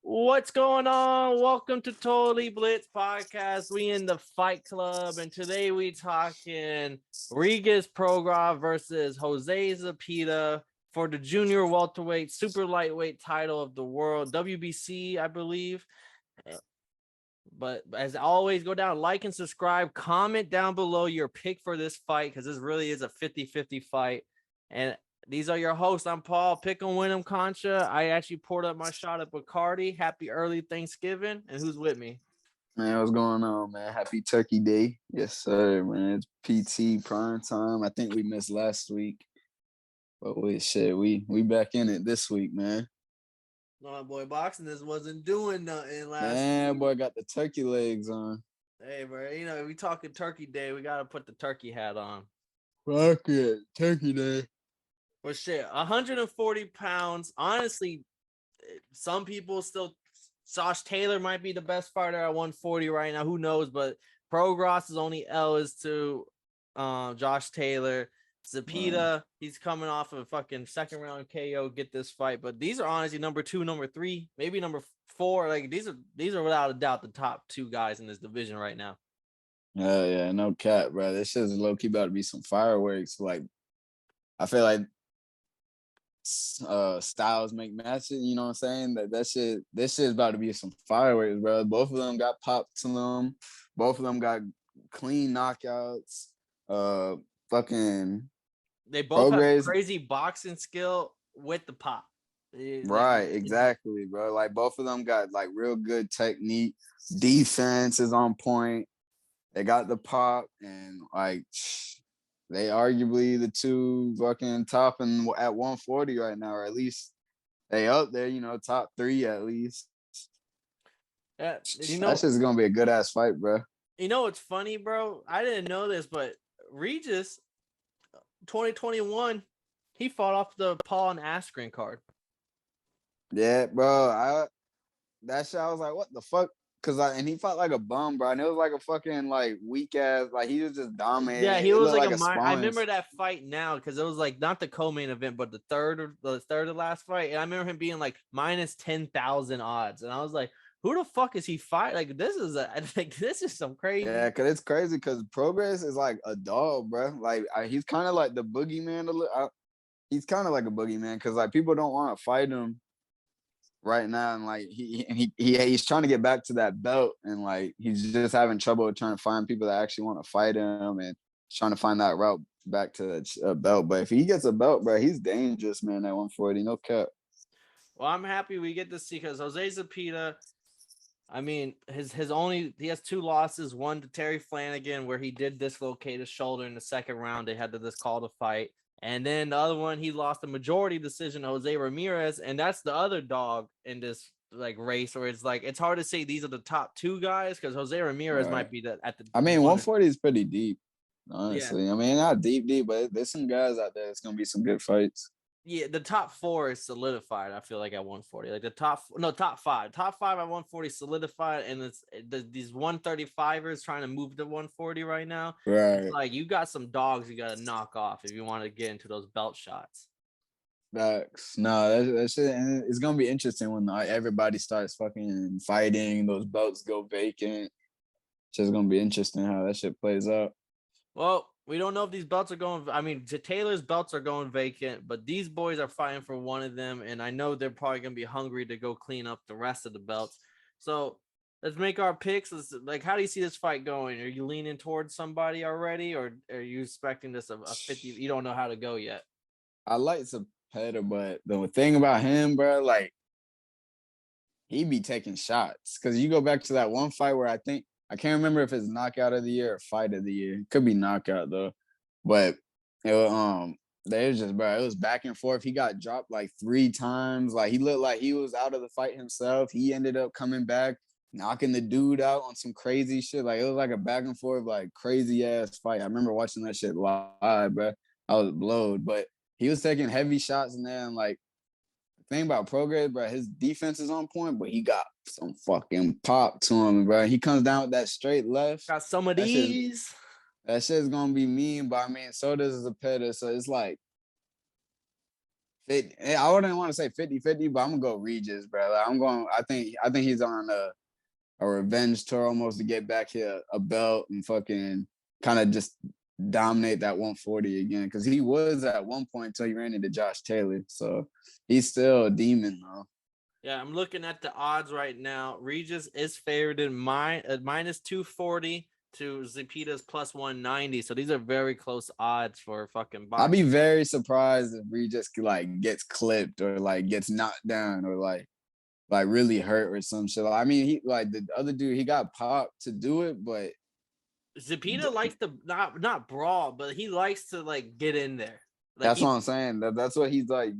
What's going on? Welcome to Totally Blitz Podcast. We in the Fight Club, and today we talking Regis Prograis versus Jose Zepeda for the junior welterweight super lightweight title of the world, WBC, I believe. But as always, go down, like and subscribe, comment down below your pick for this fight because this really is a 50-50 fight. And these are your hosts. I'm Paul. Pick 'em, win 'em, Concha. I actually poured up my shot at Bacardi. Happy early Thanksgiving. And who's with me? Man, what's going on, man? Happy Turkey Day. Yes, sir, man. It's PT prime time. I think we missed last week. But we back in it this week, man. No, boy, boxing this wasn't doing nothing last Man, boy got the turkey legs on. Hey, bro, we talking Turkey Day. We got to put the turkey hat on. Fuck it. Turkey Day. Well, shit, 140 pounds. Honestly, some people still Josh Taylor might be the best fighter at 140 right now. Who knows? But Prograis' only L is to Josh Taylor. Zepeda, he's coming off of a fucking second round KO, get this fight. But these are honestly number 2, number 3, maybe number 4. Like these are without a doubt the top 2 guys in this division right now. Yeah, no cap, bro. This shit's low key about to be some fireworks. Like, I feel like styles make matches, you know what I'm saying? This shit is about to be some fireworks, bro. Both of them got popped to them. Both of them got clean knockouts. Fucking They both Prograis, have crazy boxing skill with the pop. right, exactly, bro. Like both of them got like real good technique. Defense is on point. They got the pop, and like they arguably the two fucking top and at 140 right now, or at least they up there, top 3 at least. Yeah, that's just gonna be a good ass fight, bro. You know what's funny, bro? I didn't know this, but Regis 2021, he fought off the Paul and Askren card. Yeah, bro. That shit, I was like, what the fuck? And he fought like a bum, bro. And it was like a fucking like weak ass, like he was just dominating. Yeah, he was like a sponge. I remember that fight now because it was like not the co-main event, but the third of last fight. And I remember him being like minus 10,000 odds, and I was like, who the fuck is he fight? Like this is some crazy. Yeah, cause it's crazy because Prograis is like a dog, bro. Like he's kind of like the boogeyman. He's kind of like a boogeyman because like people don't want to fight him right now, and like he's trying to get back to that belt, and like he's just having trouble trying to find people that actually want to fight him, and trying to find that route back to a belt. But if he gets a belt, bro, he's dangerous, man. At 140, no cap. Well, I'm happy we get to see because Jose Zepeda, I mean, he has 2 losses. One to Terry Flanagan, where he did dislocate his shoulder in the second round. They had to just call the fight. And then the other one, he lost a majority decision to Jose Ramirez, and that's the other dog in this like race where it's like it's hard to say these are the top 2 guys because Jose Ramirez might be at the. I mean, 140 is pretty deep, honestly. Yeah. I mean, not deep, but there's some guys out there. It's gonna be some good fights. Yeah, the top 4 is solidified. I feel like at 140, like top 5 at 140 solidified, and it's these 135ers trying to move to 140 right now. Right, it's like you got some dogs you got to knock off if you want to get into those belt shots. Facts. No, that shit, and it's gonna be interesting when everybody starts fucking fighting. Those belts go vacant. It's just gonna be interesting how that shit plays out. Well, we don't know if these belts are going. I mean, Taylor's belts are going vacant, but these boys are fighting for one of them, and I know they're probably gonna be hungry to go clean up the rest of the belts. So let's make our picks. Like, how do you see this fight going? Are you leaning towards somebody already, or are you expecting this a 50? You don't know how to go yet. I like Zepeda, but the thing about him, bro, like he be taking shots. Cause you go back to that one fight where I can't remember if it's knockout of the year or fight of the year. Could be knockout though. But it was, it was back and forth. He got dropped like 3 times. Like he looked like he was out of the fight himself. He ended up coming back, knocking the dude out on some crazy shit. Like it was like a back and forth, like crazy ass fight. I remember watching that shit live, bro. I was blowed. But he was taking heavy shots in there, and like thing about Prograis, bro, his defense is on point, but he got some fucking pop to him, bro. He comes down with that straight left. Got some of these. That shit's gonna be mean, but I mean, so does Zepeda. So it's like I wouldn't want to say 50-50, but I'm gonna go Regis, bro. Like, I think he's on a revenge tour almost to get back here a belt and fucking kind of just dominate that 140 again. Because he was at one point until he ran into Josh Taylor. So he's still a demon though. Yeah, I'm looking at the odds right now. Regis is favored in minus 240 to Zepeda's plus 190. So these are very close odds for fucking boxing. I'd be very surprised if Regis like gets clipped or like gets knocked down or like really hurt or some shit. I mean, he like the other dude, he got popped to do it, but Zepeda likes to not brawl, but he likes to like get in there. Like that's what I'm saying. That's what he's like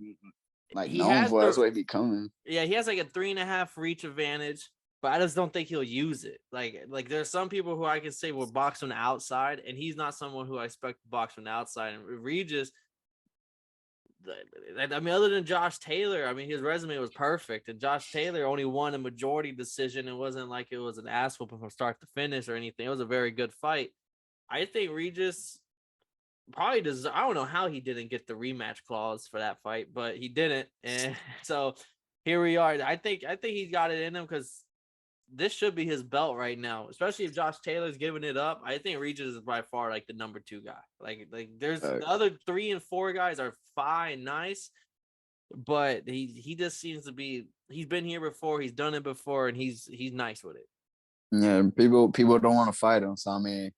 known for. That's why he coming. Yeah, he has like a 3.5 reach advantage, but I just don't think he'll use it. Like there's some people who I can say will box from the outside, and he's not someone who I expect to box from the outside. And Regis, I mean, other than Josh Taylor, I mean, his resume was perfect, and Josh Taylor only won a majority decision. It wasn't like it was an ass whooping from start to finish or anything. It was a very good fight. I think Regis probably does. I don't know how he didn't get the rematch clause for that fight, but he didn't, and so here we are. I think he's got it in him because this should be his belt right now, especially if Josh Taylor's giving it up. I think Regis is by far like the number 2 guy. Like there's the other 3 and 4 guys are fine, nice, but he just seems to be. He's been here before, he's done it before, and he's nice with it. Yeah, people don't want to fight him, so I mean,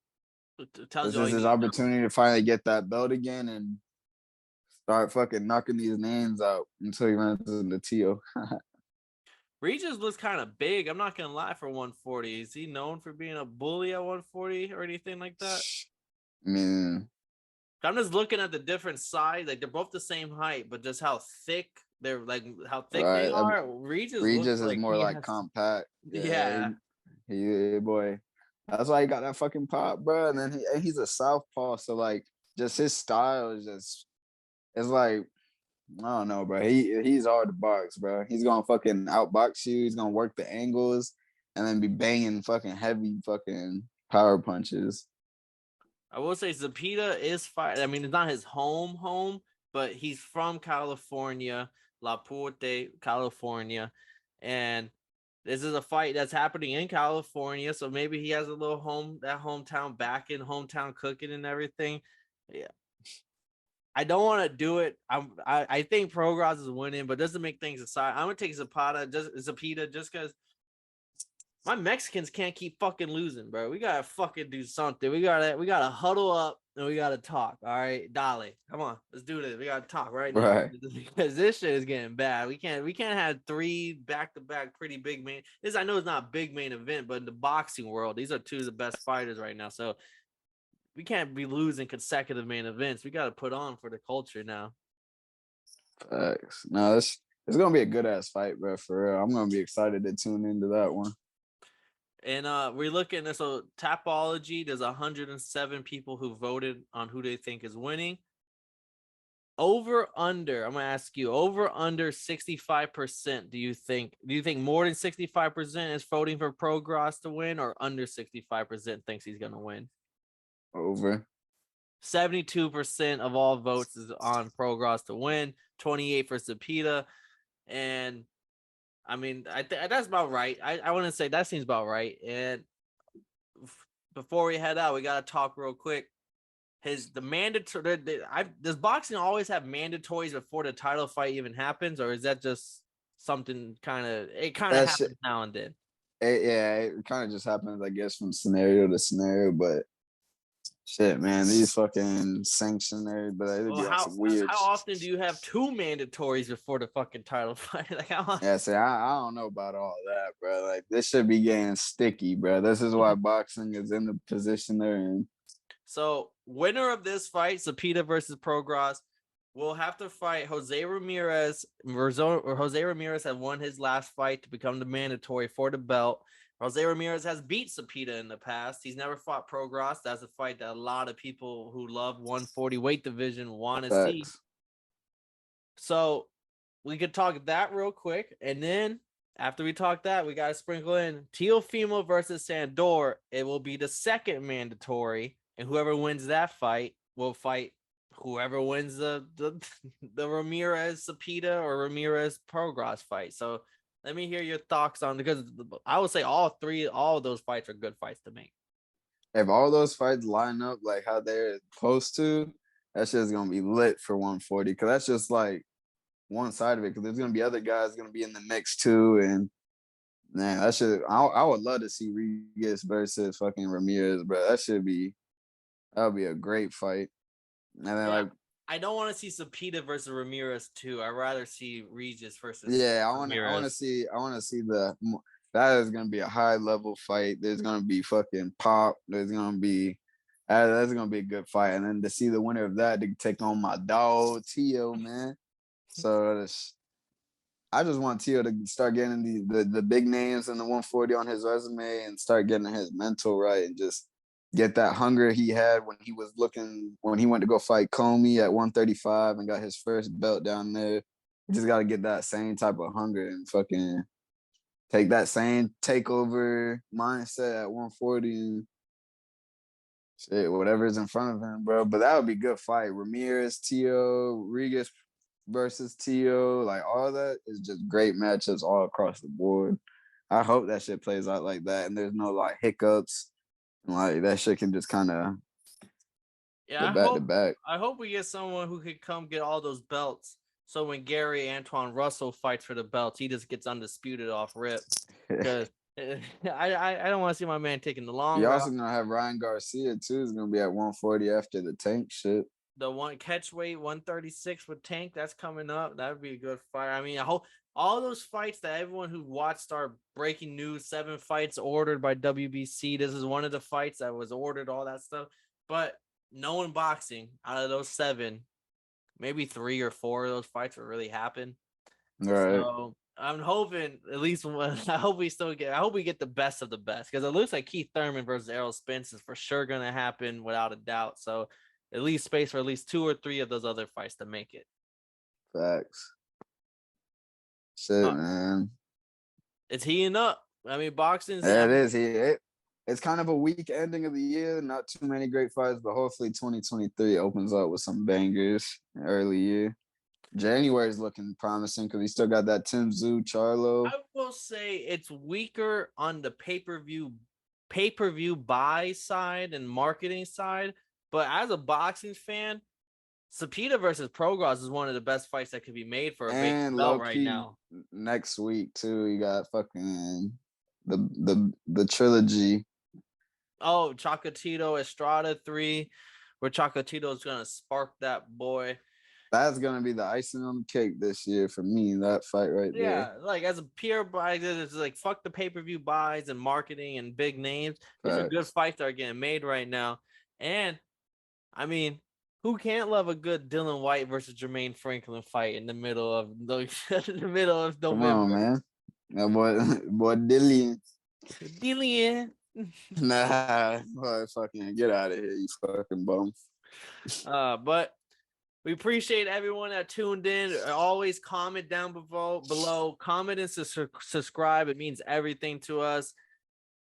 this is his opportunity to finally get that belt again and start fucking knocking these names out until he runs into Tio. Regis looks kind of big. I'm not gonna lie for 140. Is he known for being a bully at 140 or anything like that? I mean, I'm just looking at the different size. Like they're both the same height, but just how thick they are. Regis is like more like compact. Yeah. He boy. That's why he got that fucking pop, bro. And then he's a southpaw, so like just his style is just it's like I don't know, bro. He's hard to box, bro. He's gonna fucking outbox you. He's gonna work the angles and then be banging fucking heavy fucking power punches. I will say Zepeda is fight. I mean, it's not his home, but he's from California, La Puente, California, and this is a fight that's happening in California. So maybe he has a little hometown back in hometown cooking and everything. Yeah. I don't want to do it. I think Prograis is winning, but doesn't make things aside. I'm gonna take Zepeda just because my Mexicans can't keep fucking losing, bro. We gotta fucking do something. We gotta huddle up and we gotta talk. All right, Dolly, come on, let's do this. We gotta talk right now, right? Because this shit is getting bad. We can't have 3 back-to-back pretty big main. I know it's not a big main event, but in the boxing world, these are 2 of the best fighters right now. So we can't be losing consecutive main events. We got to put on for the culture now. Facts. No, it's gonna be a good ass fight, bro. For real, I'm gonna be excited to tune into that one. And we're looking at so Tapology. There's 107 people who voted on who they think is winning. Over under. I'm gonna ask you over under 65%. Do you think more than 65% is voting for Prograis to win, or under 65% thinks he's gonna win? Over. 72% of all votes is on Prograis to win, 28 for Zepeda, and I mean, that's about right. I want to say that seems about right. And before we head out, we gotta talk real quick. Does boxing always have mandatories before the title fight even happens, or is that just something kind of happens now and then? It kind of just happens, I guess, from scenario to scenario, but. Shit, man, these fucking sanctionary, but it'd be some weird. How often do you have 2 mandatories before the fucking title fight? Like how often? Yeah, see, I don't know about all that, bro. Like this should be getting sticky, bro. This is why boxing is in the position they're in. So, winner of this fight, Zepeda versus Prograis, will have to fight Jose Ramirez. Jose Ramirez had won his last fight to become the mandatory for the belt. Jose Ramirez has beat Zepeda in the past. He's never fought Prograis. That's a fight that a lot of people who love 140 weight division want to see. So we could talk that real quick. And then after we talk that, we got to sprinkle in Teofimo versus Sandor. It will be the second mandatory. And whoever wins that fight will fight whoever wins the Ramirez Zepeda or Ramirez Prograis fight. So let me hear your thoughts on, because I would say all of those fights are good fights to make. If all those fights line up like how they're supposed to, that shit's gonna be lit for 140. Cause that's just like one side of it. Cause there's gonna be other guys gonna be in the mix too. And man, that shit, I would love to see Regis versus fucking Ramirez, bro. That would be a great fight. And then I don't want to see Zepeda versus Ramirez too. I'd rather see Regis versus I want to see that is gonna be a high level fight. There's gonna be fucking pop. There's gonna be that's gonna be a good fight. And then to see the winner of that to take on my dog Teo, man. So I just want Teo to start getting the big names in the 140 on his resume and start getting his mental right and just get that hunger he had when he went to go fight Comey at 135 and got his first belt down there. You just got to get that same type of hunger and fucking take that same takeover mindset at 140 and shit, whatever's in front of him, bro. But that would be a good fight. Ramirez, Teo, Regis versus Teo, like all that is just great matchups all across the board. I hope that shit plays out like that and there's no like hiccups. Like that shit can just kind of go back to back. I hope we get someone who could come get all those belts. So when Gary Antoine Russell fights for the belts, he just gets undisputed off rip. Because I don't want to see my man taking the long. You're also gonna have Ryan Garcia too. Is gonna be at 140 after the Tank shit. The one catch weight 136 with Tank, that's coming up. That would be a good fight. I mean, I hope all those fights that everyone who watched our breaking news, 7 fights ordered by WBC. This is one of the fights that was ordered, all that stuff. But no unboxing out of those 7, maybe 3 or 4 of those fights will really happen. Right. So I'm hoping at least I hope we get the best of the best, because it looks like Keith Thurman versus Errol Spence is for sure gonna happen without a doubt. So at least space for at least 2 or 3 of those other fights to make it. Facts. Shit, man. It's heating up. I mean, boxing. Yeah, it is. It's kind of a weak ending of the year. Not too many great fights, but hopefully 2023 opens up with some bangers early year. January is looking promising because we still got that Tim Tszyu, Charlo. I will say it's weaker on the pay-per-view buy side and marketing side, but as a boxing fan, Zepeda versus Prograis is one of the best fights that could be made for a big belt right now. Next week too, you got fucking the trilogy. Oh, Chocolatito Estrada 3, where Chocolatito is gonna spark that boy. That's gonna be the icing on the cake this year for me. That fight right there. Yeah, like as a pure buy, it's like fuck the pay-per-view buys and marketing and big names. These are good fights that are getting made right now, and I mean, who can't love a good Dylan White versus Jermaine Franklin fight in the middle of November? Come on, man. That boy Dillian. Dillian. Nah, boy, fucking get out of here, you fucking bum. But we appreciate everyone that tuned in. Always comment down below. Comment and subscribe. It means everything to us.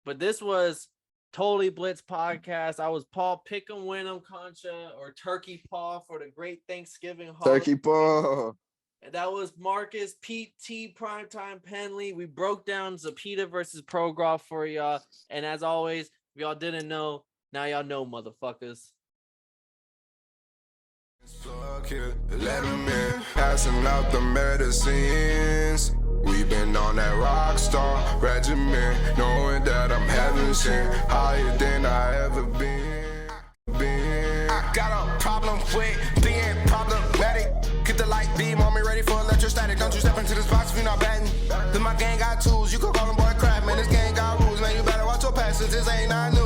But this was Totally Blitz podcast. I was Paul Pick'em Win'em Concha, or Turkey Paul for the great Thanksgiving holiday. Turkey Paul. And that was Marcus PT Primetime Penley. We broke down Zepeda versus Prograis for y'all. And as always, if y'all didn't know, now y'all know, motherfuckers. Let him in, passing out the medicines. We've been on that rock star regimen, knowing that I'm heaven sent, higher than I ever been. I got a problem with being problematic. Get the light beam on me, ready for electrostatic. Don't you step into this box if you're not batting. Then my gang got tools, you can call them boy crap, man. This gang got rules, man. You better watch your passes. This ain't nothing.